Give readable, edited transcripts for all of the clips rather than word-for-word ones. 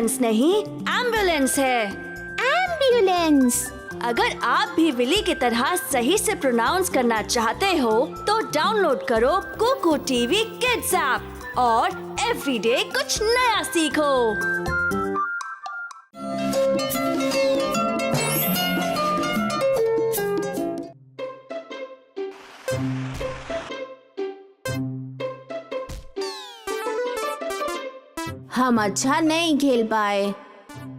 Ambulance नहीं, ambulance है। Ambulance. अगर आप भी विली की तरह सही से प्रोनाउंस करना चाहते हो तो डाउनलोड करो कुकू टीवी किड्स ऐप और एवरीडे कुछ नया सीखो। हम अच्छा नहीं खेल पाए।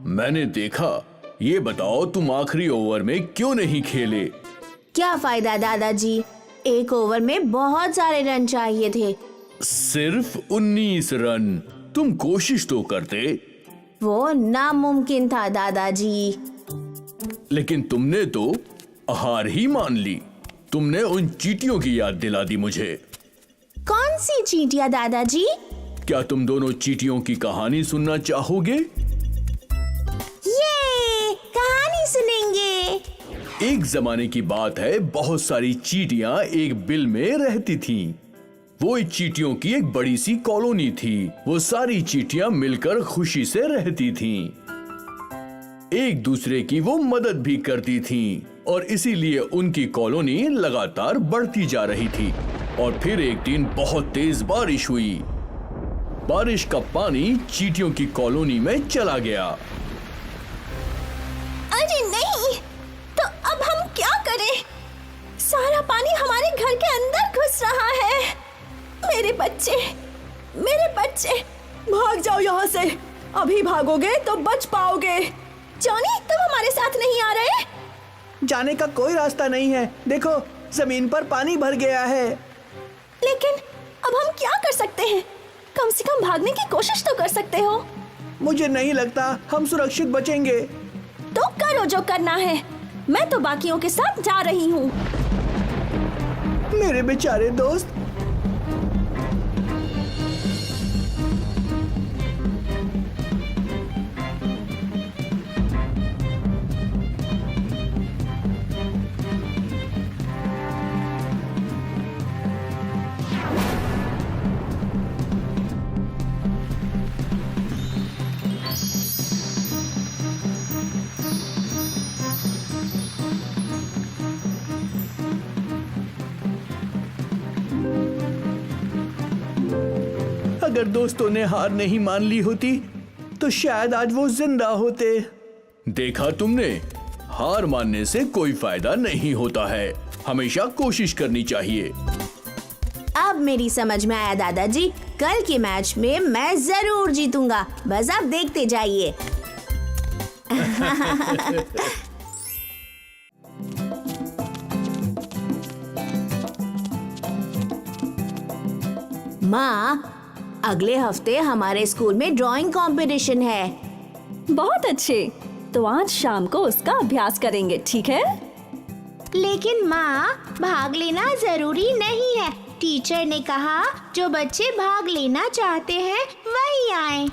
मैंने देखा। ये बताओ तुम आखिरी ओवर में क्यों नहीं खेले? क्या फायदा दादाजी, एक ओवर में बहुत सारे रन चाहिए थे। सिर्फ 19 रन। तुम कोशिश तो करते। वो नामुमकिन था दादाजी। लेकिन तुमने तो हार ही मान ली। तुमने उन चींटियों की याद दिला दी मुझे। कौन सी चींटियां दादाजी? क्या तुम दोनों चींटियों की कहानी सुनना चाहोगे? ये कहानी सुनेंगे। एक जमाने की बात है, बहुत सारी चींटियां एक बिल में रहती थीं। वो चींटियों की एक बड़ी सी कॉलोनी थी। वो सारी चींटियां मिलकर खुशी से रहती थीं। एक दूसरे की वो मदद भी करती थीं और इसीलिए उनकी कॉलोनी लगातार बढ़ती जा रही थी। और फिर एक दिन बहुत तेज बारिश हुई। बारिश का पानी चींटियों की कॉलोनी में चला गया। अरे नहीं, तो अब हम क्या करें? सारा पानी हमारे घर के अंदर घुस रहा है। मेरे बच्चे, मेरे बच्चे। भाग जाओ यहाँ से। अभी भागोगे तो बच पाओगे। जॉनी, तुम हमारे साथ नहीं आ रहे? जाने का कोई रास्ता नहीं है। देखो, जमीन पर पानी भर गया है। लेकिन अब हम क्या कर सकते हैं? कम से कम भागने की कोशिश तो कर सकते हो। मुझे नहीं लगता हम सुरक्षित बचेंगे। तो करो जो करना है। मैं तो बाकियों के साथ जा रही हूँ। मेरे बेचारे दोस्त। अगर दोस्तों ने हार नहीं मान ली होती तो शायद आज वो जिंदा होते। देखा तुमने, हार मानने से कोई फायदा नहीं होता है। हमेशा कोशिश करनी चाहिए। अब मेरी समझ में आया दादाजी। कल के मैच में मैं जरूर जीतूंगा। बस आप देखते जाइए। माँ, अगले हफ्ते हमारे स्कूल में ड्राइंग कंपटीशन है। बहुत अच्छे। तो आज शाम को उसका अभ्यास करेंगे, ठीक है? लेकिन माँ, भाग लेना जरूरी नहीं है। टीचर ने कहा जो बच्चे भाग लेना चाहते हैं वही आए।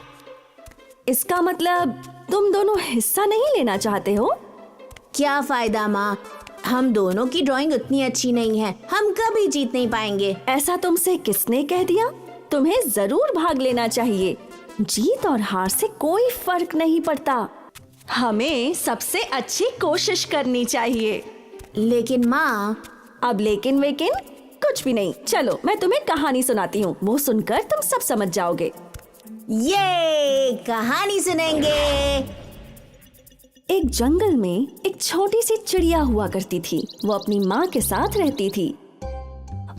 इसका मतलब तुम दोनों हिस्सा नहीं लेना चाहते हो? क्या फायदा माँ, हम दोनों की ड्राइंग उतनी अच्छी नहीं है। हम कभी जीत नहीं पाएंगे। ऐसा तुमसे किसने कह दिया? तुम्हें जरूर भाग लेना चाहिए। जीत और हार से कोई फर्क नहीं पड़ता। हमें सबसे अच्छी कोशिश करनी चाहिए। लेकिन माँ। अब लेकिन वेकिन कुछ भी नहीं। चलो मैं तुम्हें कहानी सुनाती हूँ, वो सुनकर तुम सब समझ जाओगे। ये कहानी सुनेंगे। एक जंगल में एक छोटी सी चिड़िया हुआ करती थी। वो अपनी माँ के साथ रहती थी।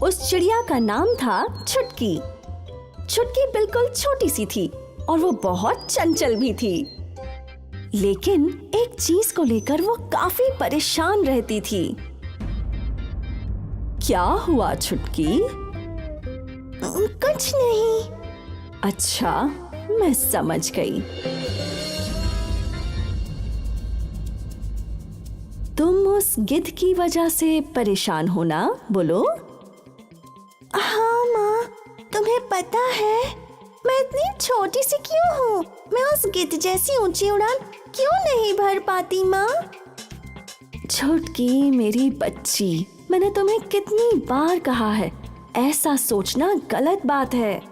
उस चिड़िया का नाम था छुटकी। छुटकी बिल्कुल छोटी सी थी और वो बहुत चंचल भी थी। लेकिन एक चीज को लेकर वो काफी परेशान रहती थी। क्या हुआ छुटकी? कुछ नहीं। अच्छा, मैं समझ गई। तुम उस गिद्ध की वजह से परेशान हो ना? बोलो। हाँ माँ, तुम्हें पता है मैं इतनी छोटी सी क्यों हूँ? मैं उस गिद्ध जैसी ऊंची उड़ान क्यों नहीं भर पाती माँ? छुटकी मेरी बच्ची, मैंने तुम्हें कितनी बार कहा है, ऐसा सोचना गलत बात है।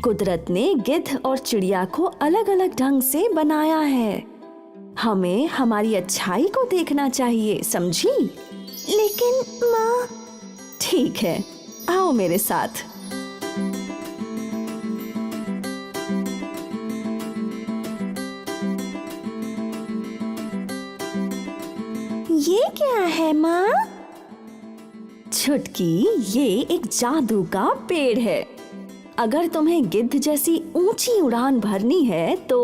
कुदरत ने गिद्ध और चिड़िया को अलग अलग ढंग से बनाया है। हमें हमारी अच्छाई को देखना चाहिए, समझी? लेकिन माँ। ठीक है, आओ मेरे साथ। ये क्या है माँ? छुटकी, ये एक जादू का पेड़ है। अगर तुम्हें गिद्ध जैसी ऊंची उड़ान भरनी है तो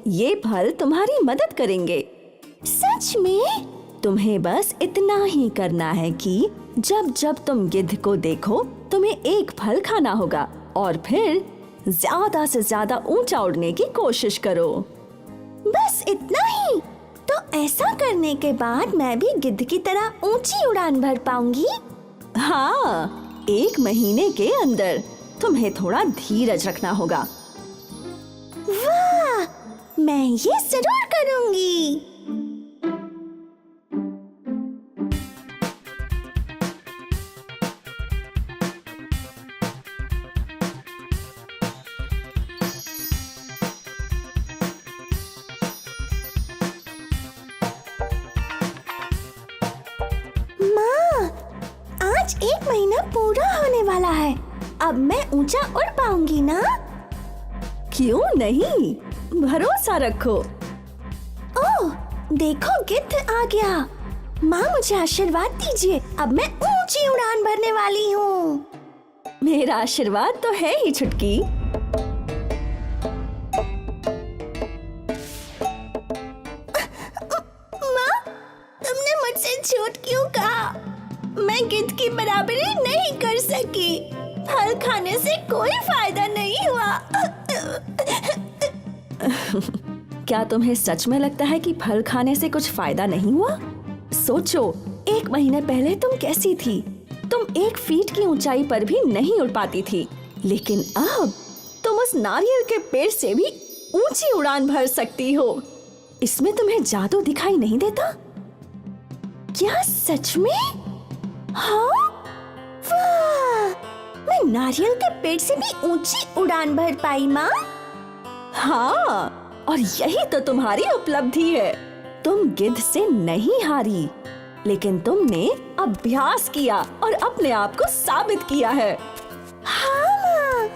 ये फल तुम्हारी मदद करेंगे। सच में? तुम्हें बस इतना ही करना है कि जब जब तुम गिद्ध को देखो तुम्हें एक फल खाना होगा और फिर ज्यादा से ज्यादा ऊंचा उड़ने की कोशिश करो। बस इतना ही? तो ऐसा करने के बाद मैं भी गिद्ध की तरह ऊंची उड़ान भर पाऊंगी? हाँ, 1 महीने के अंदर। तुम्हें थोड़ा धीरज रखना होगा। वाह, मैं ये जरूर करूंगी। माँ, आज 1 महीना पूरा होने वाला है। अब मैं ऊंचा उड़ पाऊंगी ना? क्यों नहीं, भरोसा रखो। ओह, देखो गिद्ध आ गया। माँ, मुझे आशीर्वाद दीजिए। अब मैं ऊंची उड़ान भरने वाली हूँ। मेरा आशीर्वाद तो है ही छुटकी। माँ, तुमने मुझसे झूठ क्यों कहा? मैं गिद्ध की बराबरी नहीं कर सकी। फल खाने से कोई फायदा नहीं हुआ। क्या तुम्हें सच में लगता है कि फल खाने से कुछ फायदा नहीं हुआ? सोचो, 1 महीने पहले तुम कैसी थी? तुम 1 फीट की ऊंचाई पर भी नहीं उड़ पाती थी, लेकिन अब तुम उस नारियल के पेड़ से भी ऊंची उड़ान भर सकती हो। इसमें तुम्हें जादू दिखाई नहीं देता? क्या सच में? हाँ, वाह, मैं नारियल के पेड़ से भी ऊंची उड़ान भर पाई माँ। हाँ, और यही तो तुम्हारी उपलब्धि है। तुम गिद्ध से नहीं हारी, लेकिन तुमने अभ्यास किया और अपने आप को साबित किया है। हाँ माँ।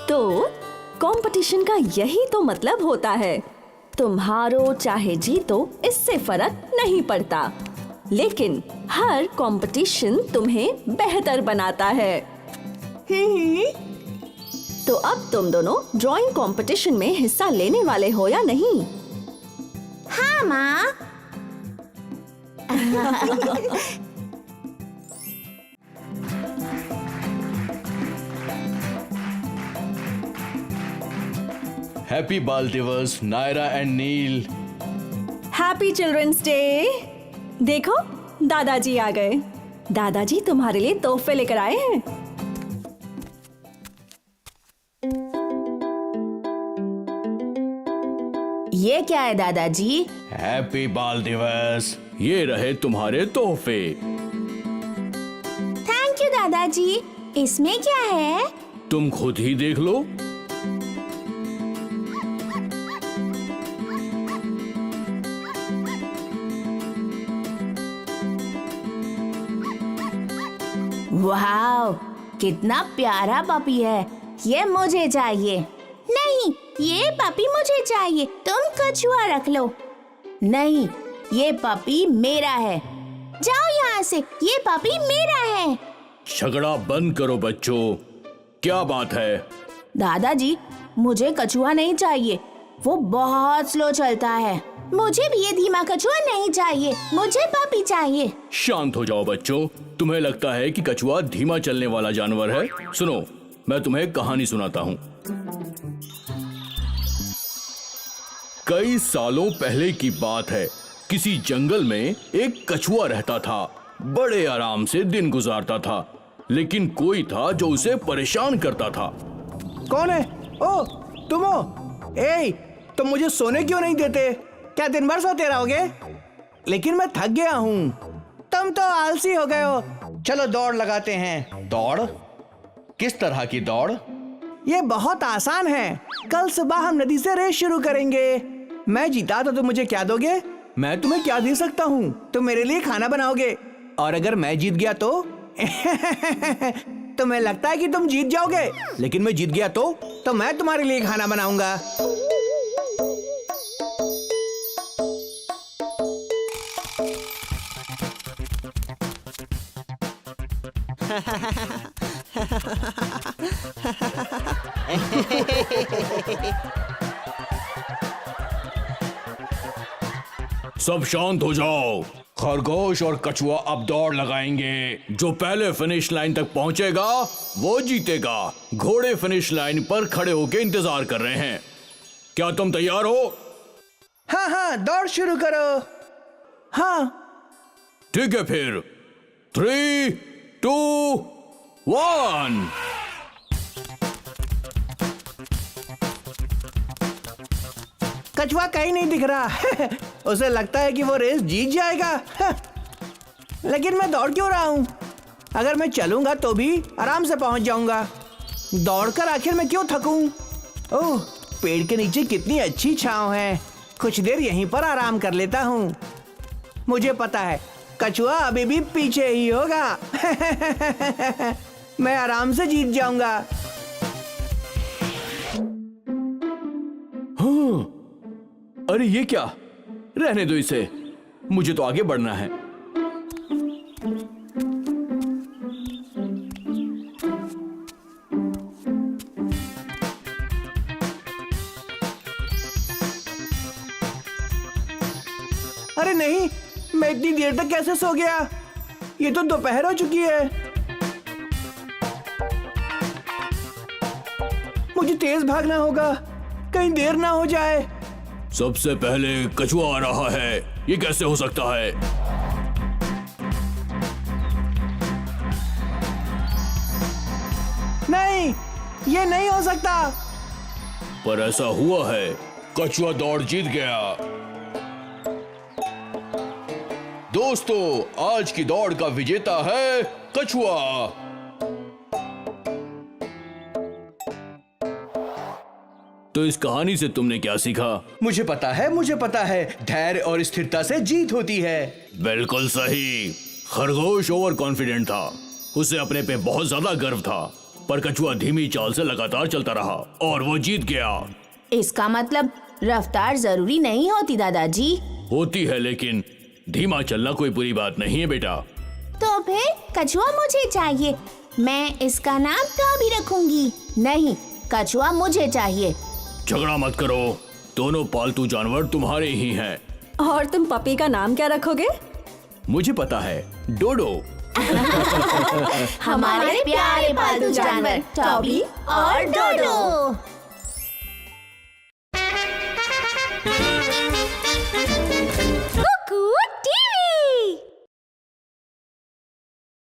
तो कंपटीशन का यही तो मतलब होता है। तुम हारो चाहे जीतो, इससे फर्क नहीं पड़ता, लेकिन हर कंपटीशन तुम्हें बेहतर बनाता है। तो अब तुम दोनों ड्राइंग कंपटीशन में हिस्सा लेने वाले हो या नहीं? हाँ माँ। हैप्पी बाल दिवस Naira and Neel. Happy children's day. देखो, दादाजी आ गए। दादाजी तुम्हारे लिए तोहफे लेकर आए हैं। ये क्या है दादाजी? हैप्पी बाल दिवस, ये रहे तुम्हारे तोहफे। थैंक यू दादाजी। इसमें क्या है? तुम खुद ही देख लो। वाह, कितना प्यारा पपी है। ये मुझे चाहिए। नहीं, ये पपी मुझे चाहिए। तुम कछुआ रख लो। नहीं, ये पपी मेरा है। जाओ यहाँ से, ये पपी मेरा है। झगड़ा बंद करो बच्चों, क्या बात है? दादाजी, मुझे कछुआ नहीं चाहिए। वो बहुत स्लो चलता है। मुझे भी ये धीमा कछुआ नहीं चाहिए। मुझे पपी चाहिए। शांत हो जाओ बच्चों। तुम्हें लगता है कि कछुआ धीमा चलने वाला जानवर है? सुनो, मैं तुम्हें कहानी सुनाता हूँ। कई सालों पहले की बात है। किसी जंगल में एक कछुआ रहता था। बड़े आराम से दिन गुजारता था, लेकिन कोई था जो उसे परेशान करता था। कौन है? ओ, तुम हो? ए, तुम मुझे सोने क्यों नहीं देते? क्या दिन भर सोते रहोगे? लेकिन मैं थक गया हूँ। तुम तो आलसी हो गए हो। चलो दौड़ लगाते हैं। दौड़? किस तरह की दौड़? ये बहुत आसान है। कल सुबह हम नदी से रेस शुरू करेंगे। मैं जीता तो तुम मुझे क्या दोगे? मैं तुम्हें क्या दे सकता हूँ? तुम मेरे लिए खाना बनाओगे। और अगर मैं जीत गया तो तुम्हें लगता है कि तुम जीत जाओगे, लेकिन मैं जीत गया तो मैं तुम्हारे लिए खाना बनाऊंगा। सब शांत हो जाओ। खरगोश और कछुआ अब दौड़ लगाएंगे। जो पहले फिनिश लाइन तक पहुंचेगा वो जीतेगा। घोड़े फिनिश लाइन पर खड़े होकर इंतजार कर रहे हैं। क्या तुम तैयार हो? हाँ हाँ, दौड़ शुरू करो। हाँ ठीक है फिर 3, 2, 1। कछुआ कहीं नहीं दिख रहा। उसे लगता है कि वो रेस जीत जाएगा। लेकिन मैं दौड़ क्यों रहा हूँ? अगर मैं चलूंगा तो भी आराम से पहुंच जाऊंगा। दौड़कर आखिर मैं क्यों थकूं? ओह, पेड़ के नीचे कितनी अच्छी छांव है। कुछ देर यहीं पर आराम कर लेता हूँ। मुझे पता है कछुआ अभी भी पीछे ही होगा। मैं आराम से जीत जाऊंगा। हाँ, अरे ये क्या? रहने दो इसे, मुझे तो आगे बढ़ना है। अरे नहीं, मैं इतनी देर तक कैसे सो गया? ये तो दोपहर हो चुकी है। मुझे तेज भागना होगा, कहीं देर ना हो जाए। सबसे पहले कछुआ आ रहा है। ये कैसे हो सकता है? नहीं, ये नहीं हो सकता। पर ऐसा हुआ है। कछुआ दौड़ जीत गया। दोस्तों, आज की दौड़ का विजेता है कछुआ। तो इस कहानी से तुमने क्या सीखा? मुझे पता है, धैर्य और स्थिरता से जीत होती है। बिल्कुल सही। खरगोश ओवर कॉन्फिडेंट था। उसे अपने पे बहुत ज्यादा गर्व था। पर कछुआ धीमी चाल से लगातार चलता रहा और वो जीत गया। इसका मतलब रफ्तार जरूरी नहीं होती दादाजी। होती है, लेकिन धीमा चलना कोई बुरी बात नहीं है बेटा। तो फिर कछुआ मुझे चाहिए। मैं इसका नाम टॉबी रखूंगी। नहीं, कछुआ मुझे चाहिए। झगड़ा मत करो, दोनों पालतू जानवर तुम्हारे ही हैं। और तुम पपी का नाम क्या रखोगे? मुझे पता है, डोडो। हमारे प्यारे पालतू जानवर टॉबी और डोडो।